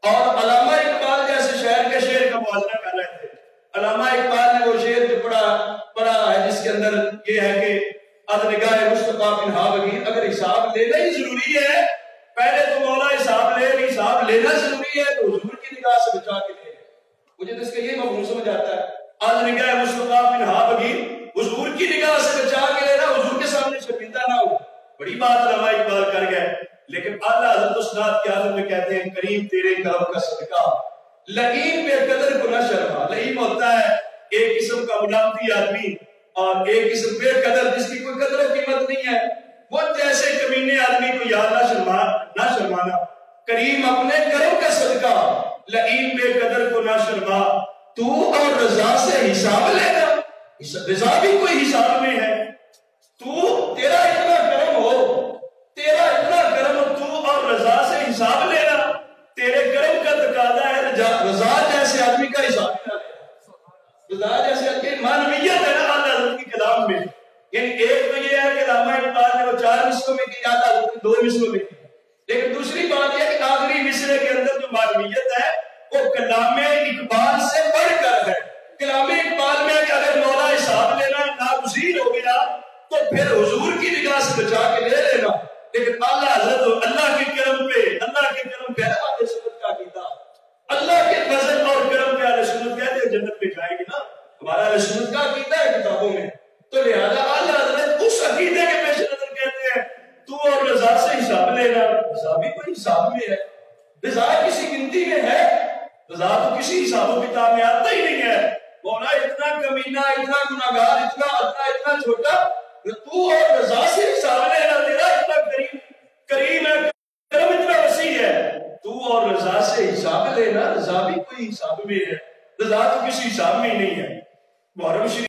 और अल्लामा इकबाल जैसे शायर के शेर का मुआवजा कर रहे थे। अल्लामा इकबाल ने वो शेर जो पढ़ा है जिसके अंदर ये है कि अदनिगाह मुस्तफा बिन हाबगीर, अगर हिसाब लेना ही जरूरी है, पहले तो मौला हिसाब लेना जरूरी है, तो हुजूर की निगाह से बचा के ले। मुझे तो इसका ये मफहूम समझ आता है, अदनिगाह मुस्तफा बिन हाबगीर, हुजूर की निगाह से बचा के लेना, हुजूर के सामने शर्मिंदा ना हो। बड़ी बात अल्लामा इकबाल कर गए। लेकिन आला हज़रत उस्ताद के आदम में कहते हैं, करीम तेरे करम का सदका, लईम बेकदर को न शर्मा। लईम होता है एक किस्म का मुनाफी आदमी, और एक किस्म बेकदर जिसकी कोई कदर कीमत नहीं है, वो जैसे कमीने आदमी को याद ना शर्माना। करीम अपने करम का सदका, लईम बेकदर को ना शर्मा, तू और रजा से हिसाब लेना। रजा भी कोई हिसाब में है, तेरा इतना करम हो, तू और रजा से हिसाब लेना। तेरे करम का तकादा है रजा जैसे आदमी का हिसाब लेना। रजा जैसे मानवीयत है ना आला हज़रत के कलाम में। यानी एक तो ये है कि अल्लामा इकबाल ने वो 4 मिसरों में की, आला हज़रत ने 2 मिसरों में की। लेकिन दूसरी बात यह कि आखिरी मिसरे के अंदर जो मानवीयत है वो कलाम इकबाल से बढ़कर है। कलाम इकबाल में अगर मौला हिसाब लेना नागुज़ीर हो गया तो फिर हुजूर की निगाह से बचा के ले लेना। लेकिन आला हज़रत अल्लाह के करम पे अहले सुन्नत का अकीदा, अल्लाह के फजल और करम पे अहले सुन्नत कहते हैं जन्नत में जाएंगे ना। हमारा अहले सुन्नत का अकीदा है किताबों में, तो लिहाजा आला हज़रत उस अकीदे के पेश नजर कहते हैं तू और रजा से हिसाब लेना। रजा भी कोई हिसाब में है, रजा किसी गिनती में है, रजा तो किसी हिसाबों किताब में आता ही नहीं है। मौला इतना कमीना, इतना गुनाहगार, इतना अल्लाह इतना छोटा, तू और रजा से हिसाब लेना। तेरा इतना करीम है, करम इतना वसी है, तू और रजा से हिसाब लेना। रजा भी कोई हिसाब में है, रजा तो किसी हिसाब में ही नहीं है। मुहर्रम